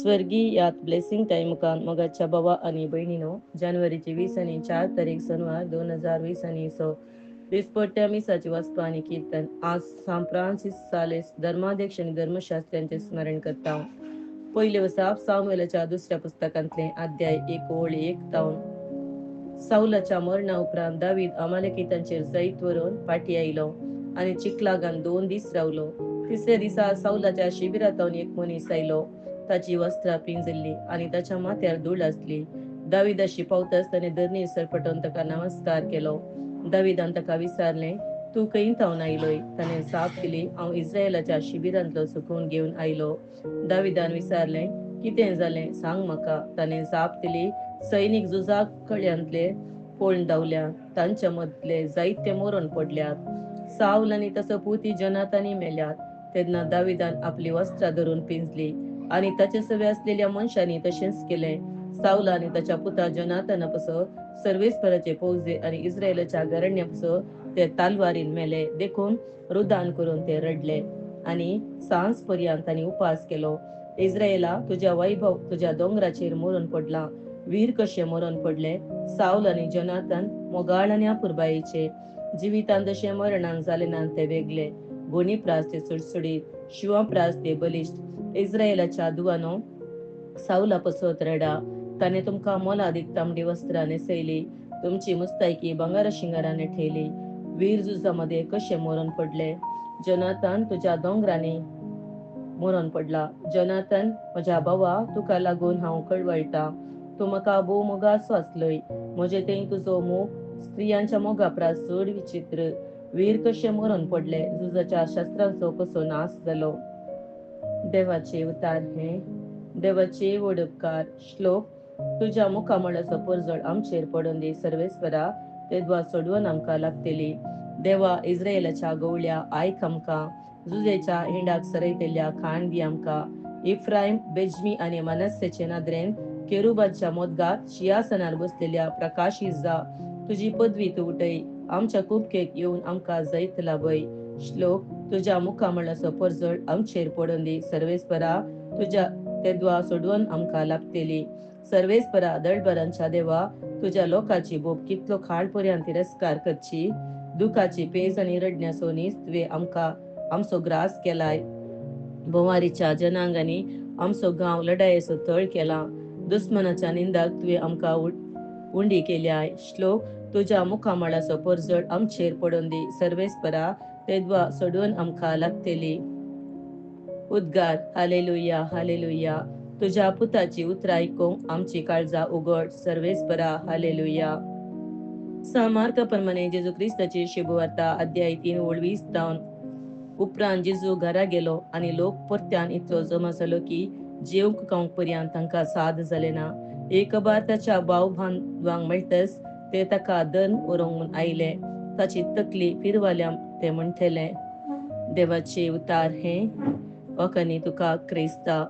स्वर्गीय यात blessing time मुखान मोगाच्या बाबा आणि बहिणीनो जानेवारीची 20 आणि 4 तारीख सनवार 2020 आणि दिसपट्ट्या मिसाची वस्तू आणि कीर्तन आज सांत फ्रान्सिस सालेस धर्माध्यक्ष आणि धर्मशास्त्र्यांचे स्मरण करता. पहिले वसाप सामुएलाच्या दुसऱ्या पुस्तकांतले अध्याय 1:1 साऊलाच्या मरणा उपरांत दावीद अमालेकितांचेर जैत वरून फाटी आयलो आणि चिखलागान 2 दीस रावलो. तिसऱ्या दिसा साऊलाच्या शिबिरांतून एक मनीस आयलो. ताची वस्त्रां पिंजल्ली आणि ताच्या माथ्यार धूळ आसली. दाविदाशी पावताच ताणे धरणीर सरपटून ताका नमस्कार केलो. दाविदान ताका विचारले, तू खंय थावन आयलोय? ताणें जाप दिली, हांव इस्रायेलाच्या शिबिरांतलो सुखोवन घेवन आयलो. दाविदान विचारले, कितें जालें सांग म्हाका. ताणें जाप दिली, सैनीक झुजा कळ्यांतले पळून धांवल्यात, तांच्या मदले जायते मरून पडल्यात. साऊल आनी ताचो पुती जोनातानय मेल्यात. तेन्ना दाविदान आपली वस्त्रां धरून पिंजली आणि ताचे सवे असलेल्या मनशांनी तशेंच केलें. साऊल आणि ताच्या पुता जोनाताना पासो सर्वेस्पराचे फौजे आणि इस्रायेलाच्या घराण्या पासो ते तालवारीन मेले देखून रुदान करून ते रडले आणि सांज पर्यंत तांणी उपास केलो. इस्रायेला, तुझ्या वैभव तुझ्या दोंगराचेर मरून पडला. वीर कशे मरून पडले. साऊल आणि जोनातान मोगाळ आणि अपुरबायेचे जिवितांत जशे मरणान जाले ना ते वेगळे. गुणी प्रास ते सुडसुडीत, शिवा प्रास ते बलिश्ट. इस्रायेलाच्या दुवानो साऊला पसत रडा. ताणे तुमकां मोलादीक तांबडी वस्त्रां नेसयली, तुमची मुस्तायकी बंगारा शिंगाराने ठेयली. वीर झुजामध्ये कशे मरून पडले. जोनातान तुझ्या दोंगरांनी मरून पडला. जोनातान, म्हज्या भावा, तुका लागून हांव कळवळटा. तू म्हाका भोव मोगाचो आसलोय. म्हजे थंय तुजो मोग स्त्रियांच्या मोगा प्रास चड विचित्र. वीर कशे मरून पडले. झुजाच्या शस्त्रांचो कसो नाश जालो. देवाचे उतार हे देवाचे व्हड उपकार. श्लोक. तुझ्या मुखामळाचो परजळ आमचेर पडून दी सर्वेस्परा, तेद्वा सोडवून आमकां लागतली. देवा, इस्रायेलाच्या गवळ्या आयक आमकां. झुजेच्या हिंडाक सरयतेल्या खाण दी आमकां. इफ्राईम, बेजमी आणि मनस्सेचे नदरेन केरुबाच्या मोदगात शियासनार बसलेल्या प्रकाशीत जा. तुझी पदवी तू उठय. आमच्या कुबकेक येऊन आमकां जैत लाभय. श्लोक. तुझ्या मुखामळाचो परजळ आमचेर पडून दी सर्वेस्परा, तुझ्या तेद्वा सोडवून आमकां लागतली. सर्वेस्परा, दळबरांच्या देवा, तुझ्या लोकाची बोब कितलो खाड पर्यंत तिरस्कार करची. दुखाची पेज आणि रडण्याचो नीस तुवें आमकां आमचो ग्रास केलाय. बोवारीच्या जनांगांनी आमचो गांव लढायेचो तळ केला. दुस्मनाच्या निंदाक तुवें आमकां उंडी केल्याय. श्लोक. तुझ्या मुखामळाचो परजळ आमचेर पडून दी सर्वेस्परा, तेद्वा सोडवून आमकां लागतली. उद्गार. Hallelujah, hallelujah. तुझ्या पुताची उतरां आयकूंक आमची काळजां उगड सर्वेस्परा. हालेलुया. प्रमाणे जेजू ख्रिस्ताची शुभवार्ता अध्याय 3:20 उपरांत जेजू घरा गेलो आणि लोक परत्यान इतलो जमा जालो की जेवंक खावंक पर्यंत तांकां साद जालें ना. एक ताच्या भाव बांदवांक मेळटच ते ताका दन व्हरूंक आयले. ताची तकली फिरवाल्या ते म्हणटले. देवाचे उतार हे. वखनी तुका क्रिस्ता.